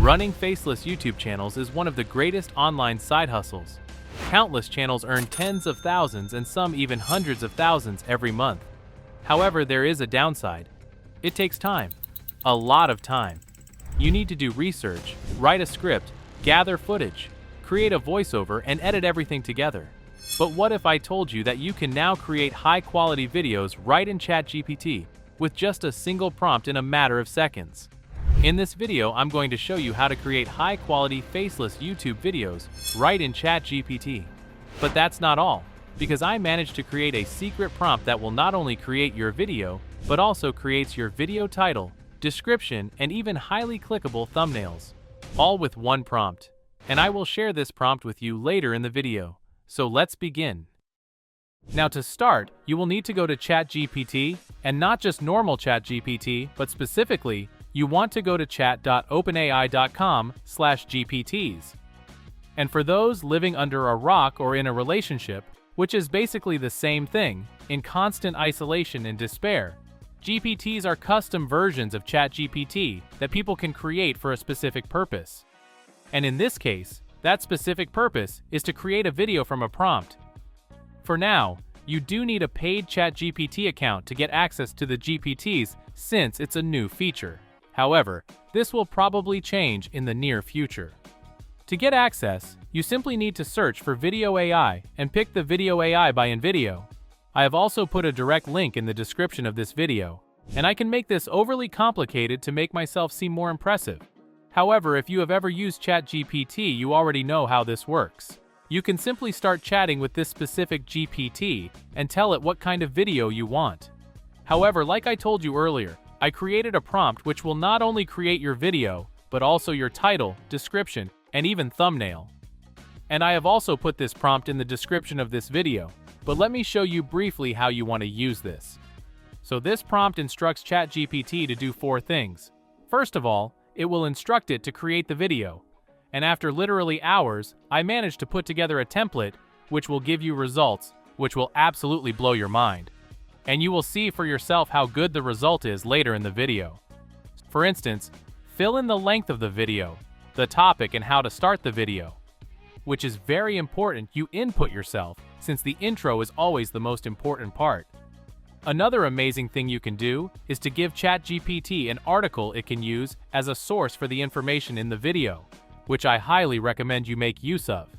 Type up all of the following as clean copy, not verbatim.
Running faceless YouTube channels is one of the greatest online side hustles. Countless channels earn tens of thousands and some even hundreds of thousands every month. However, there is a downside. It takes time. A lot of time. You need to do research, write a script, gather footage, create a voiceover, and edit everything together. But what if I told you that you can now create high-quality videos right in ChatGPT with just a single prompt in a matter of seconds? In this video, I'm going to show you how to create high-quality faceless YouTube videos right in ChatGPT. But that's not all, because I managed to create a secret prompt that will not only create your video, but also creates your video title, description, and even highly clickable thumbnails, all with one prompt. And I will share this prompt with you later in the video. So let's begin. Now to start, you will need to go to ChatGPT, and not just normal ChatGPT, but specifically, you want to go to chat.openai.com/gpts. And for those living under a rock or in a relationship, which is basically the same thing, in constant isolation and despair, GPTs are custom versions of ChatGPT that people can create for a specific purpose. And in this case, that specific purpose is to create a video from a prompt. For now, you do need a paid ChatGPT account to get access to the GPTs since it's a new feature. However, this will probably change in the near future. To get access, you simply need to search for Video AI and pick the Video AI by InVideo. I have also put a direct link in the description of this video, and I can make this overly complicated to make myself seem more impressive. However, if you have ever used ChatGPT, you already know how this works. You can simply start chatting with this specific GPT and tell it what kind of video you want. However, like I told you earlier, I created a prompt which will not only create your video, but also your title, description, and even thumbnail. And I have also put this prompt in the description of this video, but let me show you briefly how you want to use this. So this prompt instructs ChatGPT to do 4 things. First of all, it will instruct it to create the video. And after literally hours, I managed to put together a template which will give you results which will absolutely blow your mind. And you will see for yourself how good the result is later in the video. For instance, fill in the length of the video, the topic, and how to start the video, which is very important you input yourself since the intro is always the most important part. Another amazing thing you can do is to give ChatGPT an article it can use as a source for the information in the video, which I highly recommend you make use of.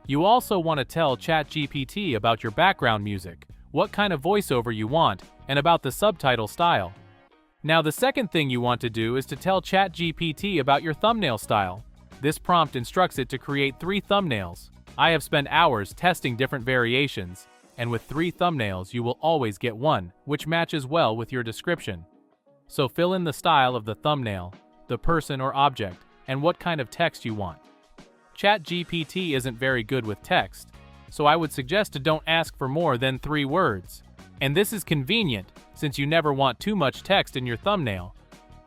You also want to tell ChatGPT about your background music, what kind of voiceover you want, and about the subtitle style. Now the second thing you want to do is to tell ChatGPT about your thumbnail style. This prompt instructs it to create 3 thumbnails. I have spent hours testing different variations, and with 3 thumbnails you will always get one which matches well with your description. So fill in the style of the thumbnail, the person or object, and what kind of text you want. ChatGPT isn't very good with text, so I would suggest to don't ask for more than 3 words. And this is convenient since you never want too much text in your thumbnail.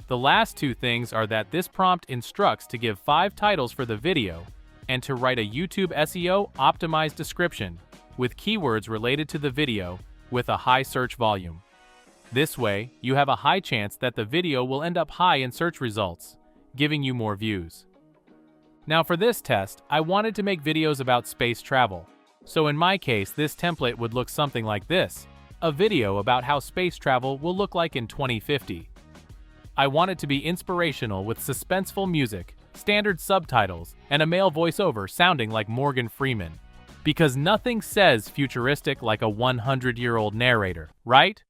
The last 2 things are that this prompt instructs to give 5 titles for the video and to write a YouTube SEO optimized description with keywords related to the video with a high search volume. This way, you have a high chance that the video will end up high in search results, giving you more views. Now for this test, I wanted to make videos about space travel. So in my case, this template would look something like this, a video about how space travel will look like in 2050. I want it to be inspirational with suspenseful music, standard subtitles, and a male voiceover sounding like Morgan Freeman. Because nothing says futuristic like a 100-year-old narrator, right?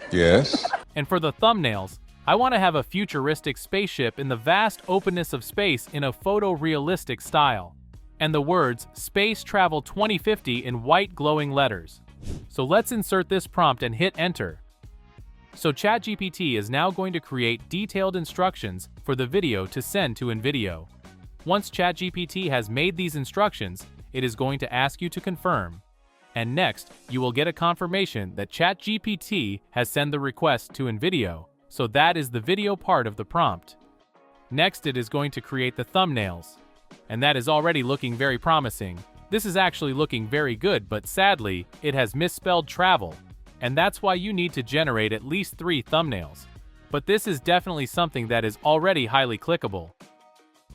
Yes. And for the thumbnails, I want to have a futuristic spaceship in the vast openness of space in a photorealistic style, and the words Space Travel 2050 in white glowing letters. So let's insert this prompt and hit enter. So ChatGPT is now going to create detailed instructions for the video to send to InVideo. Once ChatGPT has made these instructions, it is going to ask you to confirm. And next, you will get a confirmation that ChatGPT has sent the request to InVideo, so that is the video part of the prompt. Next, it is going to create the thumbnails. And that is already looking very promising. This is actually looking very good, but sadly, it has misspelled travel. And that's why you need to generate at least 3 thumbnails. but this is definitely something that is already highly clickable.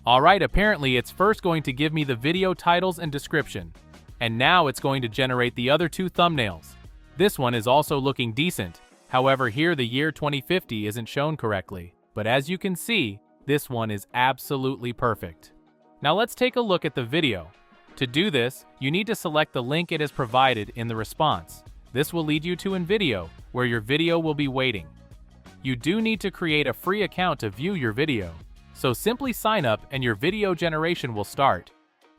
Alright, apparently it's first going to give me the video titles and description, and now it's going to generate the other two thumbnails. This one is also looking decent, however here the year 2050 isn't shown correctly, but as you can see, this one is absolutely perfect. Now let's take a look at the video. To do this, you need to select the link it has provided in the response. This will lead you to InVideo, where your video will be waiting. You do need to create a free account to view your video, so simply sign up and your video generation will start.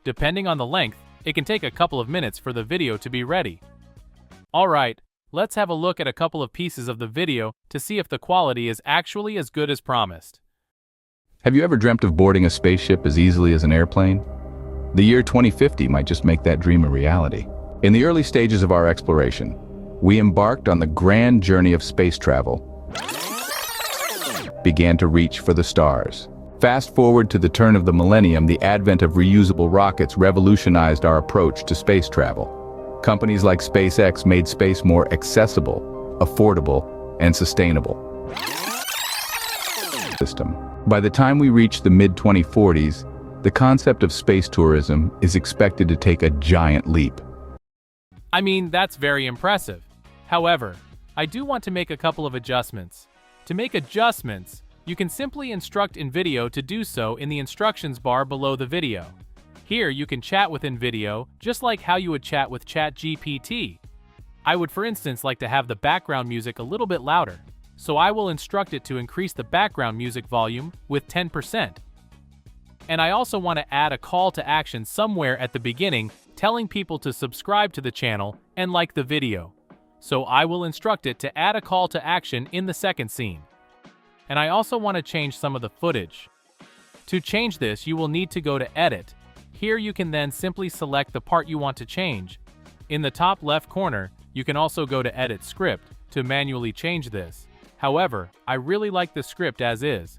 Depending on the length, it can take a couple of minutes for the video to be ready. Alright, let's have a look at a couple of pieces of the video to see if the quality is actually as good as promised. Have you ever dreamt of boarding a spaceship as easily as an airplane? The year 2050 might just make that dream a reality. In the early stages of our exploration, we embarked on the grand journey of space travel, began to reach for the stars. Fast forward to the turn of the millennium, the advent of reusable rockets revolutionized our approach to space travel. Companies like SpaceX made space more accessible, affordable, and sustainable. By the time we reach the mid-2040s, the concept of space tourism is expected to take a giant leap. I mean, that's very impressive. However, I do want to make a couple of adjustments. To make adjustments, you can simply instruct InVideo to do so in the instructions bar below the video. Here you can chat with InVideo just like how you would chat with ChatGPT. I would for instance like to have the background music a little bit louder, so I will instruct it to increase the background music volume with 10%. And I also want to add a call to action somewhere at the beginning telling people to subscribe to the channel and like the video. So I will instruct it to add a call to action in the second scene. And I also want to change some of the footage. To change this, you will need to go to Edit. Here you can then simply select the part you want to change. In the top left corner, you can also go to Edit Script to manually change this. However, I really like the script as is.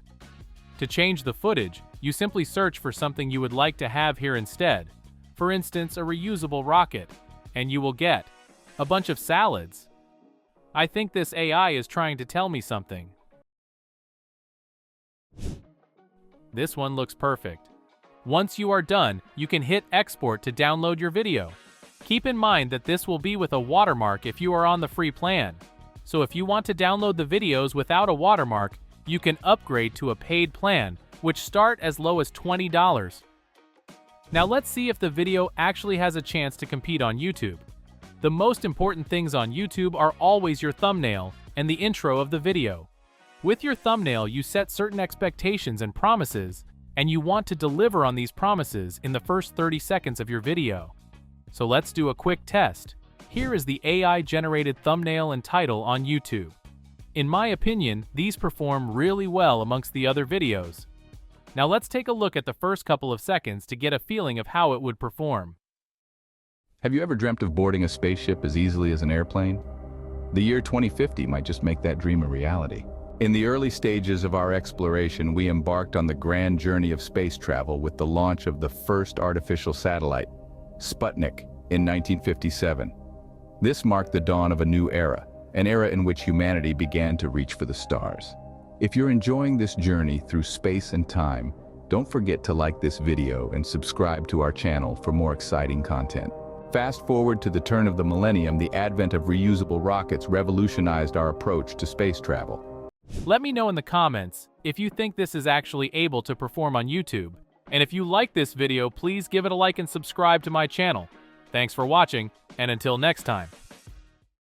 To change the footage, you simply search for something you would like to have here instead. For instance, a reusable rocket, and you will get a bunch of salads. I think this AI is trying to tell me something. This one looks perfect. Once you are done, you can hit export to download your video. Keep in mind that this will be with a watermark if you are on the free plan. So if you want to download the videos without a watermark, you can upgrade to a paid plan, which start as low as $20. Now let's see if the video actually has a chance to compete on YouTube. The most important things on YouTube are always your thumbnail and the intro of the video. With your thumbnail, you set certain expectations and promises, and you want to deliver on these promises in the first 30 seconds of your video. So let's do a quick test. Here is the AI-generated thumbnail and title on YouTube. In my opinion, these perform really well amongst the other videos. Now let's take a look at the first couple of seconds to get a feeling of how it would perform. Have you ever dreamt of boarding a spaceship as easily as an airplane? The year 2050 might just make that dream a reality. In the early stages of our exploration, we embarked on the grand journey of space travel with the launch of the first artificial satellite, Sputnik, in 1957. This marked the dawn of a new era, an era in which humanity began to reach for the stars. If you're enjoying this journey through space and time, don't forget to like this video and subscribe to our channel for more exciting content. Fast forward to the turn of the millennium, the advent of reusable rockets revolutionized our approach to space travel. Let me know in the comments if you think this is actually able to perform on YouTube. And if you like this video, please give it a like and subscribe to my channel. Thanks for watching, and until next time.